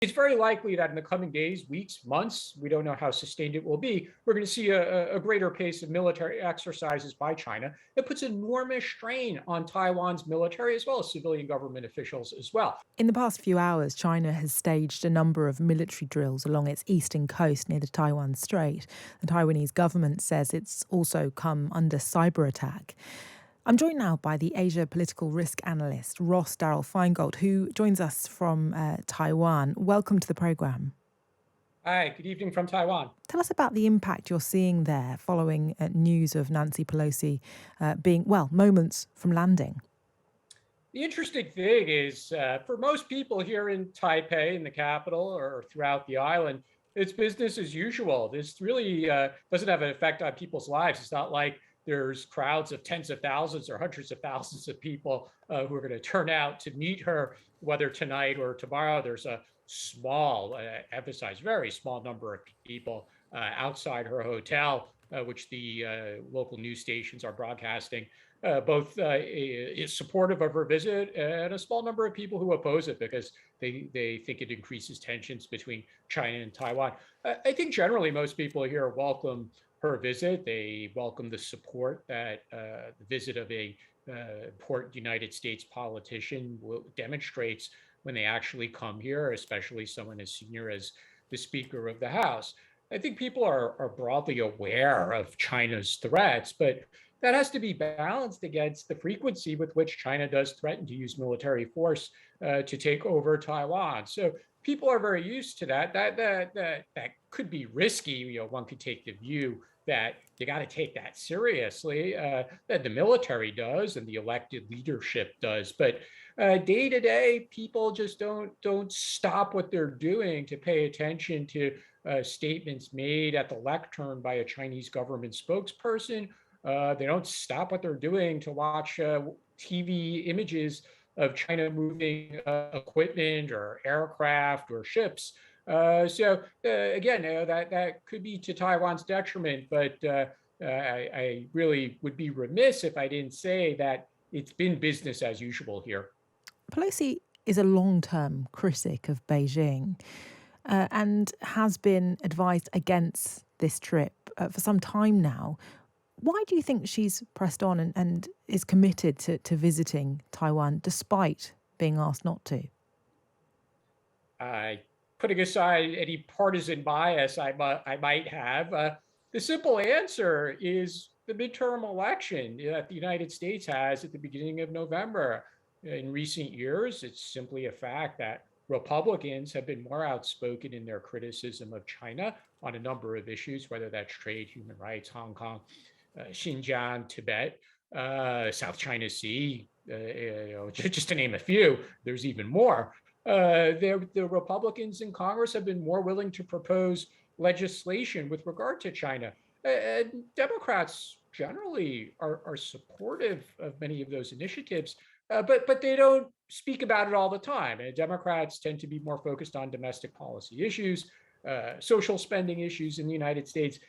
it's very likely that in the coming days, weeks, months, we don't know how sustained it will be, we're going to see a greater pace of military exercises by China. It puts enormous strain on Taiwan's military as well as civilian government officials as well. In the past few hours, China has staged a number of military drills along its eastern coast near the Taiwan Strait. The Taiwanese government says it's also come under cyber attack. I'm joined now by the Asia political risk analyst, Ross Feingeld, who joins us from Taiwan. Welcome to the programme. Hi, good evening from Taiwan. Tell us about the impact you're seeing there following news of Nancy Pelosi being, moments from landing. The interesting thing is, for most people here in Taipei, in the capital, or throughout the island, it's business as usual. This really doesn't have an effect on people's lives. It's not like there's crowds of tens of thousands or hundreds of thousands of people who are going to turn out to meet her, whether tonight or tomorrow. There's a small, emphasize, very small number of people outside her hotel, which the local news stations are broadcasting. Both is supportive of her visit and a small number of people who oppose it because they think it increases tensions between China and Taiwan. I think generally most people here welcome her visit. They welcome the support that the visit of a important United States politician demonstrates when they actually come here, especially someone as senior as the Speaker of the House. I think people are broadly aware of China's threats, but that has to be balanced against the frequency with which China does threaten to use military force to take over Taiwan. So people are very used to that. That could be risky. One could take the view that you got to take that seriously, that the military does and the elected leadership does. But day to day, people just don't stop what they're doing to pay attention to statements made at the lectern by a Chinese government spokesperson. They don't stop what they're doing to watch TV images of China moving equipment or aircraft or ships. Again, that could be to Taiwan's detriment, but I really would be remiss if I didn't say that it's been business as usual here. Pelosi is a long-term critic of Beijing and has been advised against this trip for some time now. Why do you think she's pressed on and is committed to visiting Taiwan despite being asked not to? Putting aside any partisan bias I might have, the simple answer is the midterm election that the United States has at the beginning of November. In recent years, it's simply a fact that Republicans have been more outspoken in their criticism of China on a number of issues, whether that's trade, human rights, Hong Kong, Xinjiang, Tibet, South China Sea, just to name a few. There's even more. The Republicans in Congress have been more willing to propose legislation with regard to China. Democrats generally are supportive of many of those initiatives, but they don't speak about it all the time. And Democrats tend to be more focused on domestic policy issues, social spending issues in the United States.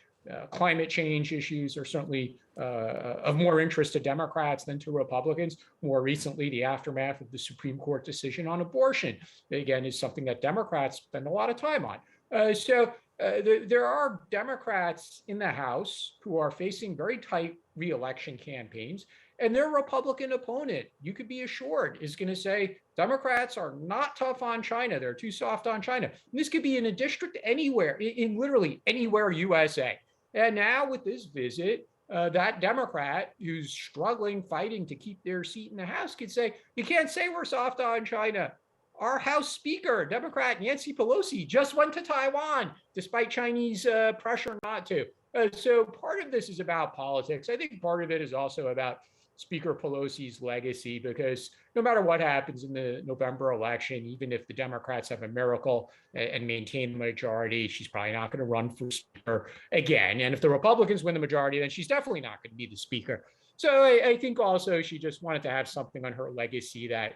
Climate change issues are certainly of more interest to Democrats than to Republicans. More recently, the aftermath of the Supreme Court decision on abortion, again, is something that Democrats spend a lot of time on. There are Democrats in the House who are facing very tight re-election campaigns, and their Republican opponent, you could be assured, is going to say Democrats are not tough on China. They're too soft on China. And this could be in a district anywhere, in literally anywhere USA. And now with this visit, that Democrat who's struggling, fighting to keep their seat in the House could say, you can't say we're soft on China. Our House Speaker, Democrat Nancy Pelosi, just went to Taiwan despite Chinese pressure not to. So part of this is about politics. I think part of it is also about Speaker Pelosi's legacy, because no matter what happens in the November election, even if the Democrats have a miracle and maintain the majority, she's probably not going to run for speaker again. And if the Republicans win the majority, then she's definitely not going to be the speaker. So I think also she just wanted to have something on her legacy that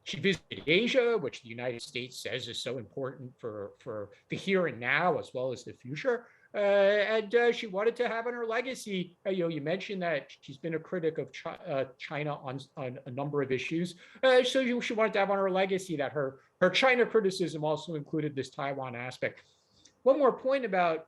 she visited Asia, which the United States says is so important for the here and now as well as the future. And she wanted to have on her legacy. You mentioned that she's been a critic of China on a number of issues. So she wanted to have on her legacy that her her China criticism also included this Taiwan aspect. One more point about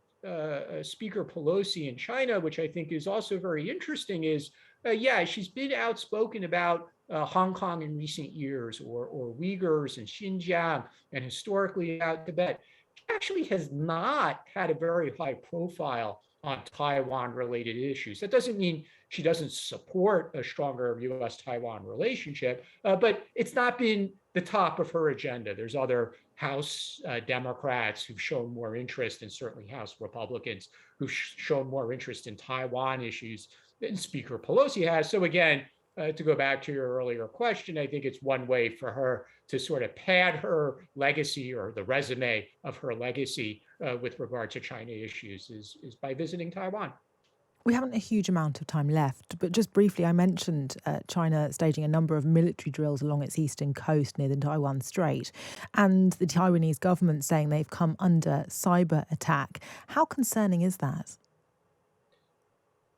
Speaker Pelosi in China, which I think is also very interesting, is yeah, she's been outspoken about Hong Kong in recent years, or Uyghurs and Xinjiang, and historically about Tibet. She actually has not had a very high profile on Taiwan related issues. That doesn't mean she doesn't support a stronger US Taiwan relationship, but it's not been the top of her agenda. There's other House Democrats who've shown more interest, and certainly House Republicans who've shown more interest in Taiwan issues than Speaker Pelosi has. So again, to go back to your earlier question, I think it's one way for her to sort of pad her legacy, or the resume of her legacy with regard to China issues, is by visiting Taiwan. We haven't a huge amount of time left, but just briefly, I mentioned China staging a number of military drills along its eastern coast near the Taiwan Strait, and the Taiwanese government saying they've come under cyber attack. How concerning is that?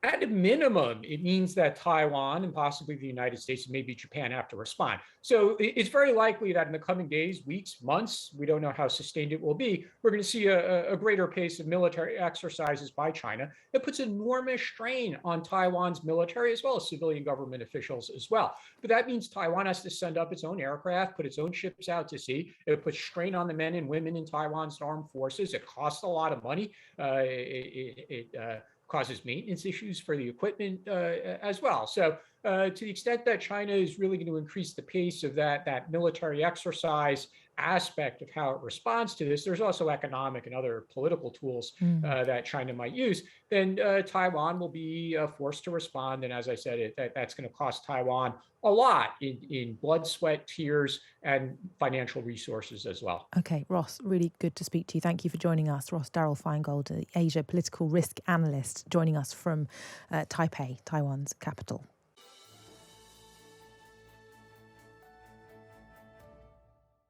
At a minimum, it means that Taiwan and possibly the United States and maybe Japan have to respond. So it's very likely that in the coming days, weeks, months, we don't know how sustained it will be, we're going to see a greater pace of military exercises by China. It puts enormous strain on Taiwan's military as well as civilian government officials as well. But that means Taiwan has to send up its own aircraft, put its own ships out to sea. It puts strain on the men and women in Taiwan's armed forces. It costs a lot of money. It causes maintenance issues for the equipment as well. So to the extent that China is really going to increase the pace of that military exercise aspect of how it responds to this, there's also economic and other political tools that China might use, then Taiwan will be forced to respond. And as I said, that's going to cost Taiwan a lot in blood, sweat, tears, and financial resources as well. Okay, Ross, really good to speak to you. Thank you for joining us. Ross Feingeld, the Asia political risk analyst, joining us from Taipei, Taiwan's capital.